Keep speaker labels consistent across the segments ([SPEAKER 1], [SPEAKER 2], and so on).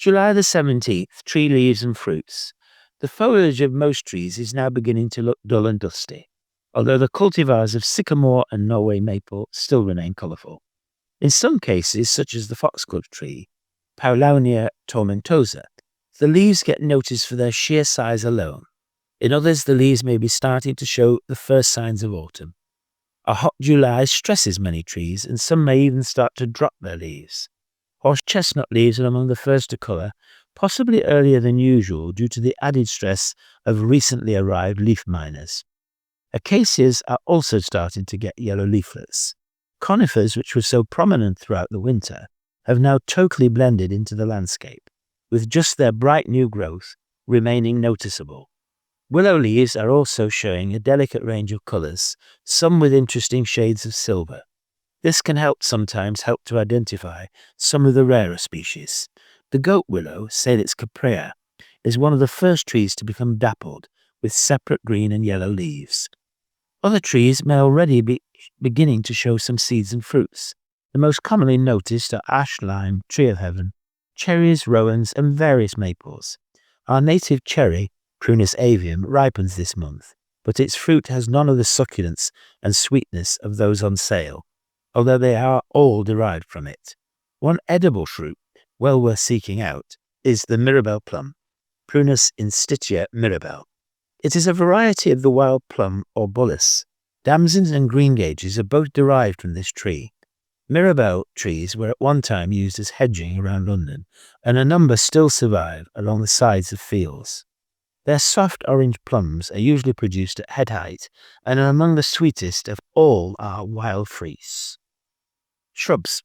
[SPEAKER 1] July the 17th, tree leaves and fruits. The foliage of most trees is now beginning to look dull and dusty, although the cultivars of sycamore and Norway maple still remain colourful. In some cases, such as the foxglove tree, Paulownia tomentosa, the leaves get noticed for their sheer size alone. In others, the leaves may be starting to show the first signs of autumn. A hot July stresses many trees, and some may even start to drop their leaves. Horse chestnut leaves are among the first to colour, possibly earlier than usual due to the added stress of recently arrived leaf miners. Acacias are also starting to get yellow leaflets. Conifers, which were so prominent throughout the winter, have now totally blended into the landscape, with just their bright new growth remaining noticeable. Willow leaves are also showing a delicate range of colours, some with interesting shades of silver. This can sometimes help to identify some of the rarer species. The goat willow, Salix caprea, is one of the first trees to become dappled, with separate green and yellow leaves. Other trees may already be beginning to show some seeds and fruits. The most commonly noticed are ash, lime, tree of heaven, cherries, rowans, and various maples. Our native cherry, Prunus avium, ripens this month, but its fruit has none of the succulence and sweetness of those on sale, although they are all derived from it. One edible fruit, well worth seeking out, is the Mirabelle plum, Prunus institutia Mirabelle. It is a variety of the wild plum or bullus. Damsons and greengages are both derived from this tree. Mirabelle trees were at one time used as hedging around London, and a number still survive along the sides of fields. Their soft orange plums are usually produced at head height and are among the sweetest of all our wild fruits. Shrubs.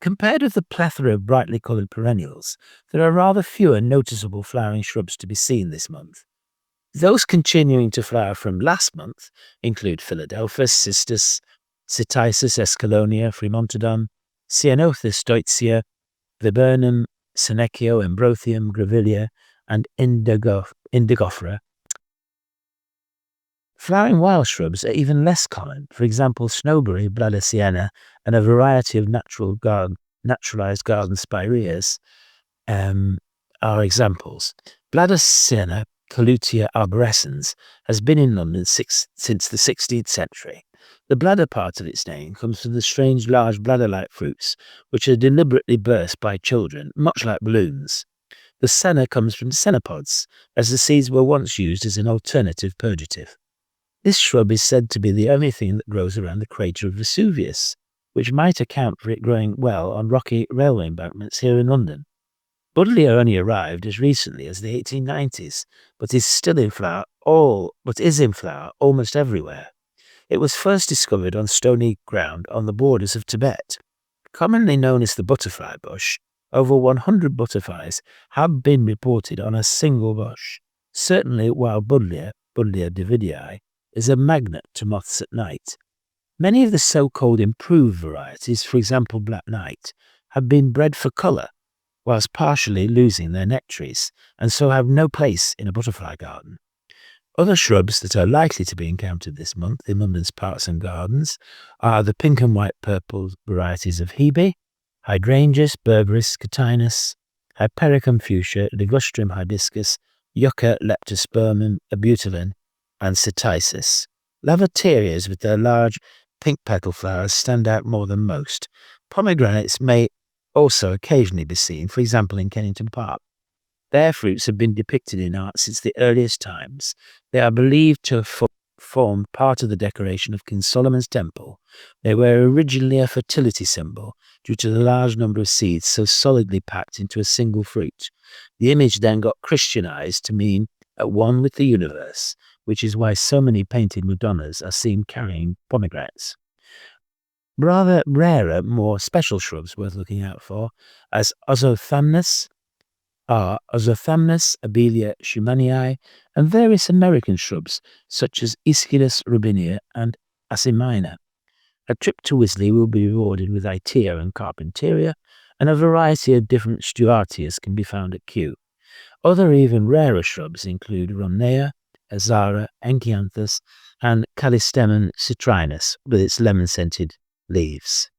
[SPEAKER 1] Compared with the plethora of brightly coloured perennials, there are rather fewer noticeable flowering shrubs to be seen this month. Those continuing to flower from last month include Philadelphus, Cistus, Cytisus, Escalonia, Fremontodon, Ceanothus, Deutzia, Viburnum, Senecio, Ambrotheum, Grevillea, and Indigofera. Flowering wild shrubs are even less common. For example, snowberry, bladder sienna, and a variety of naturalized garden spireas are examples. Bladder sienna, Colutea arborescens, has been in London since the 16th century. The bladder part of its name comes from the strange large bladder-like fruits, which are deliberately burst by children, much like balloons. The senna comes from sennapods, as the seeds were once used as an alternative purgative. This shrub is said to be the only thing that grows around the crater of Vesuvius, which might account for it growing well on rocky railway embankments here in London. Buddleia only arrived as recently as the 1890s, but is in flower almost everywhere. It was first discovered on stony ground on the borders of Tibet. Commonly known as the butterfly bush, over 100 butterflies have been reported on a single bush. Certainly wild Buddleia dividii, is a magnet to moths at night. Many of the so-called improved varieties, for example Black Knight, have been bred for colour, whilst partially losing their nectaries, and so have no place in a butterfly garden. Other shrubs that are likely to be encountered this month in London's parks and gardens are the pink and white purple varieties of Hebe, hydrangeas, berberis, catinus, hypericum fuchsia, ligustrum hibiscus, yucca, leptospermum, abutilon, and cytisus. Lavaterias with their large pink petal flowers stand out more than most. Pomegranates may also occasionally be seen, for example in Kennington Park. Their fruits have been depicted in art since the earliest times. They are believed to have formed part of the decoration of King Solomon's temple. They were originally a fertility symbol due to the large number of seeds so solidly packed into a single fruit. The image then got Christianized to mean at one with the universe, which is why so many painted Madonnas are seen carrying pomegranates. Rather rarer, more special shrubs worth looking out for as Ozothamnus, Abelia schumannii, and various American shrubs such as Aesculus robinia and Asimina. A trip to Wisley will be rewarded with Itea and Carpentaria, and a variety of different Stuartias can be found at Kew. Other even rarer shrubs include Rhomnea, Azara, Enkianthus, and Callistemon citrinus with its lemon-scented leaves.